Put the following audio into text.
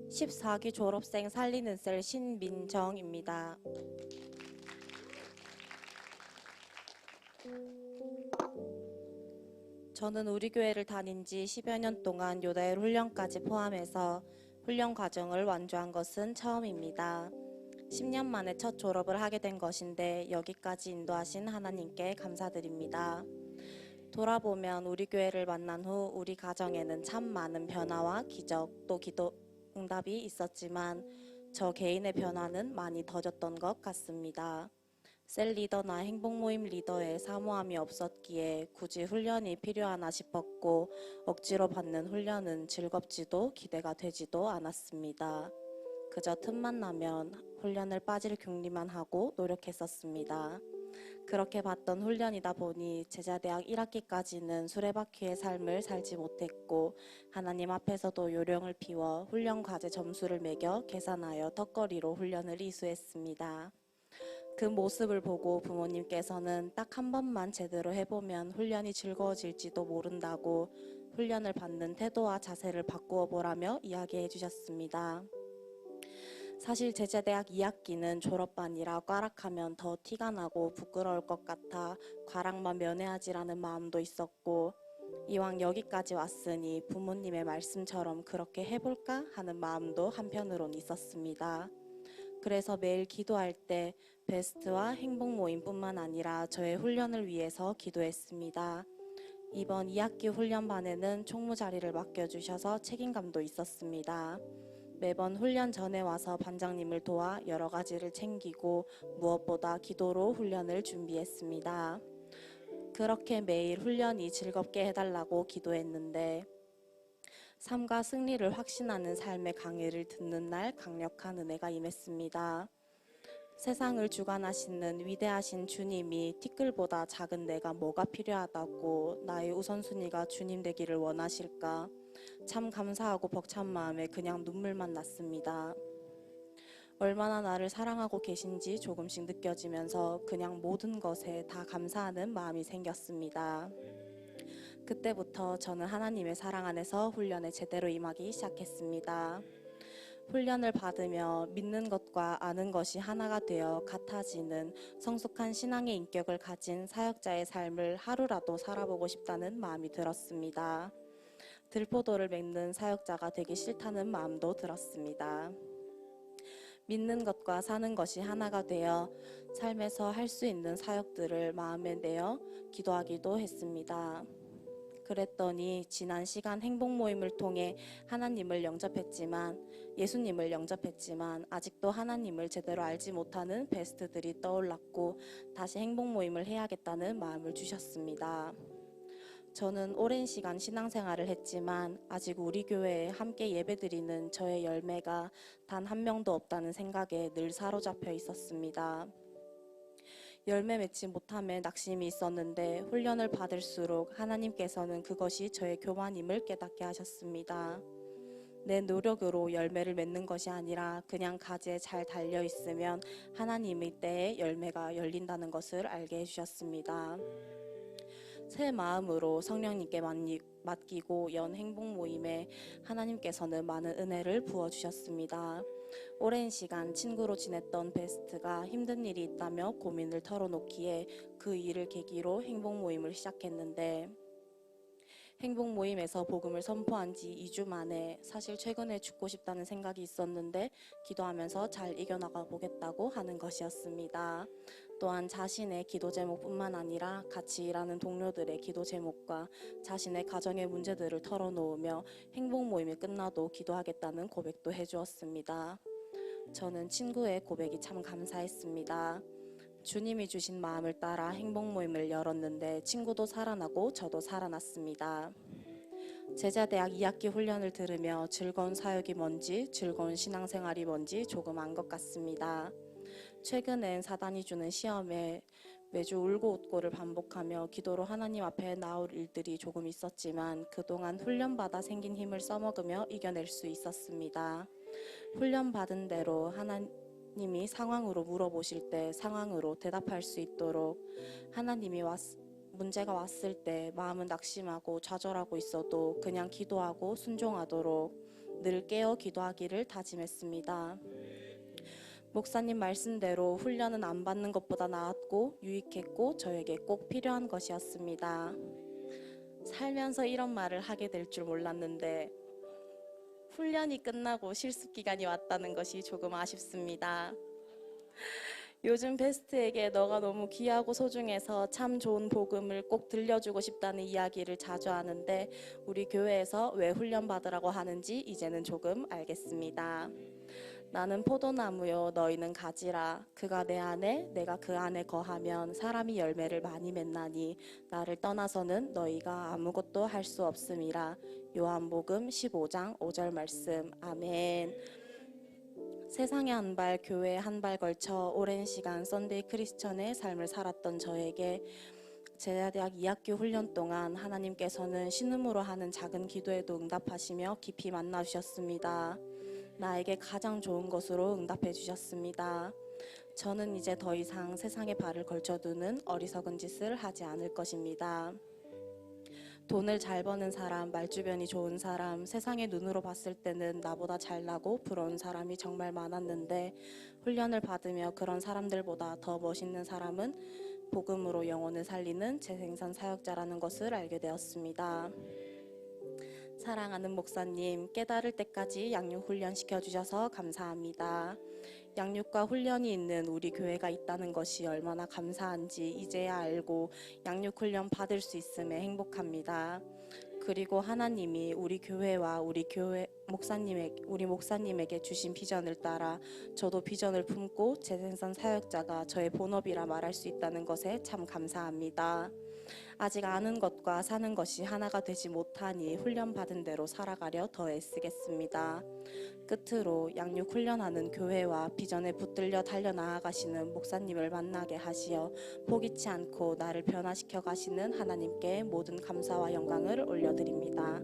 (14기) 졸업생 살리는 셀 신민정입니다. 저는 우리 교회를 다닌 지 10여 년 동안 요다엘 훈련까지 포함해서 훈련 과정을 완주한 것은 처음입니다. 10년 만에 첫 졸업을 하게 된 것인데 여기까지 인도하신 하나님께 감사드립니다. 돌아보면 우리 교회를 만난 후 우리 가정에는 참 많은 변화와 기적 또 기도 응답이 있었지만 저 개인의 변화는 많이 더뎠던 것 같습니다. 셀 리더나 행복모임 리더의 사모함이 없었기에 굳이 훈련이 필요하나 싶었고 억지로 받는 훈련은 즐겁지도 기대가 되지도 않았습니다. 그저 틈만 나면 훈련을 빠질 궁리만 하고 노력했었습니다. 그렇게 받던 훈련이다 보니 제자대학 1학기까지는 수레바퀴의 삶을 살지 못했고 하나님 앞에서도 요령을 피워 훈련 과제 점수를 매겨 계산하여 턱걸이로 훈련을 이수했습니다. 그 모습을 보고 부모님께서는 딱 한 번만 제대로 해보면 훈련이 즐거워질지도 모른다고 훈련을 받는 태도와 자세를 바꾸어 보라며 이야기해 주셨습니다. 사실 제자대학 2학기는 졸업반이라 꽈락하면 더 티가 나고 부끄러울 것 같아 꽈락만 면해야지라는 마음도 있었고 이왕 여기까지 왔으니 부모님의 말씀처럼 그렇게 해볼까 하는 마음도 한편으론 있었습니다. 그래서 매일 기도할 때 베스트와 행복 모임뿐만 아니라 저의 훈련을 위해서 기도했습니다. 이번 2학기 훈련반에는 총무 자리를 맡겨주셔서 책임감도 있었습니다. 매번 훈련 전에 와서 반장님을 도와 여러 가지를 챙기고 무엇보다 기도로 훈련을 준비했습니다. 그렇게 매일 훈련이 즐겁게 해달라고 기도했는데 삶과 승리를 확신하는 삶의 강의를 듣는 날 강력한 은혜가 임했습니다. 세상을 주관하시는 위대하신 주님이 티끌보다 작은 내가 뭐가 필요하다고 나의 우선순위가 주님 되기를 원하실까? 참 감사하고 벅찬 마음에 그냥 눈물만 났습니다. 얼마나 나를 사랑하고 계신지 조금씩 느껴지면서 그냥 모든 것에 다 감사하는 마음이 생겼습니다. 그때부터 저는 하나님의 사랑 안에서 훈련에 제대로 임하기 시작했습니다. 훈련을 받으며 믿는 것과 아는 것이 하나가 되어 같아지는 성숙한 신앙의 인격을 가진 사역자의 삶을 하루라도 살아보고 싶다는 마음이 들었습니다. 들포도를 맺는 사역자가 되기 싫다는 마음도 들었습니다. 믿는 것과 사는 것이 하나가 되어 삶에서 할 수 있는 사역들을 마음에 내어 기도하기도 했습니다. 그랬더니 지난 시간 행복 모임을 통해 하나님을 영접했지만 예수님을 영접했지만 아직도 하나님을 제대로 알지 못하는 베스트들이 떠올랐고 다시 행복 모임을 해야겠다는 마음을 주셨습니다. 저는 오랜 시간 신앙생활을 했지만 아직 우리 교회에 함께 예배드리는 저의 열매가 단 한 명도 없다는 생각에 늘 사로잡혀 있었습니다. 열매 맺지 못함에 낙심이 있었는데 훈련을 받을수록 하나님께서는 그것이 저의 교만임을 깨닫게 하셨습니다. 내 노력으로 열매를 맺는 것이 아니라 그냥 가지에 잘 달려있으면 하나님의 때에 열매가 열린다는 것을 알게 해주셨습니다. 새 마음으로 성령님께 맡기고 연 행복 모임에 하나님께서는 많은 은혜를 부어주셨습니다. 오랜 시간 친구로 지냈던 베스트가 힘든 일이 있다며 고민을 털어놓기에 그 일을 계기로 행복 모임을 시작했는데 행복 모임에서 복음을 선포한 지 2주 만에 사실 최근에 죽고 싶다는 생각이 있었는데 기도하면서 잘 이겨나가 보겠다고 하는 것이었습니다. 또한 자신의 기도 제목뿐만 아니라 같이 일하는 동료들의 기도 제목과 자신의 가정의 문제들을 털어놓으며 행복 모임이 끝나도 기도하겠다는 고백도 해주었습니다. 저는 친구의 고백이 참 감사했습니다. 주님이 주신 마음을 따라 행복 모임을 열었는데 친구도 살아나고 저도 살아났습니다. 제자대학 2학기 훈련을 들으며 즐거운 사역이 뭔지 즐거운 신앙생활이 뭔지 조금 안 것 같습니다. 최근엔 사단이 주는 시험에 매주 울고 웃고를 반복하며 기도로 하나님 앞에 나올 일들이 조금 있었지만 그동안 훈련받아 생긴 힘을 써먹으며 이겨낼 수 있었습니다. 훈련받은 대로 님이 상황으로 물어보실 때 상황으로 대답할 수 있도록, 하나님이 문제가 왔을 때 마음은 낙심하고 좌절하고 있어도 그냥 기도하고 순종하도록 늘 깨어 기도하기를 다짐했습니다. 목사님 말씀대로 훈련은 안 받는 것보다 나았고 유익했고 저에게 꼭 필요한 것이었습니다. 살면서 이런 말을 하게 될 줄 몰랐는데 훈련이 끝나고 실습 기간이 왔다는 것이 조금 아쉽습니다. 요즘 베스트에게 너가 너무 귀하고 소중해서 참 좋은 복음을 꼭 들려주고 싶다는 이야기를 자주 하는데 우리 교회에서 왜 훈련 받으라고 하는지 이제는 조금 알겠습니다. 나는 포도나무요 너희는 가지라. 그가 내 안에 내가 그 안에 거하면 사람이 열매를 많이 맺나니 나를 떠나서는 너희가 아무것도 할 수 없음이라. 요한복음 15장 5절 말씀. 아멘. 세상에 한 발, 교회에 한 발 걸쳐 오랜 시간 썬데이 크리스천의 삶을 살았던 저에게 제자대학 2학기 훈련 동안 하나님께서는 신음으로 하는 작은 기도에도 응답하시며 깊이 만나주셨습니다. 나에게 가장 좋은 것으로 응답해 주셨습니다. 저는 이제 더 이상 세상에 발을 걸쳐두는 어리석은 짓을 하지 않을 것입니다. 돈을 잘 버는 사람, 말주변이 좋은 사람, 세상의 눈으로 봤을 때는 나보다 잘나고 부러운 사람이 정말 많았는데 훈련을 받으며 그런 사람들보다 더 멋있는 사람은 복음으로 영혼을 살리는 재생산 사역자라는 것을 알게 되었습니다. 사랑하는 목사님, 깨달을 때까지 양육 훈련 시켜주셔서 감사합니다. 양육과 훈련이 있는 우리 교회가 있다는 것이 얼마나 감사한지 이제야 알고 양육 훈련 받을 수 있음에 행복합니다. 그리고 하나님이 우리 교회와 우리 목사님에게 주신 비전을 따라 저도 비전을 품고 재생산 사역자가 저의 본업이라 말할 수 있다는 것에 참 감사합니다. 아직 아는 것과 사는 것이 하나가 되지 못하니 훈련받은 대로 살아가려 더 애쓰겠습니다. 끝으로 양육 훈련하는 교회와 비전에 붙들려 달려나아가시는 목사님을 만나게 하시어 포기치 않고 나를 변화시켜 가시는 하나님께 모든 감사와 영광을 올려드립니다.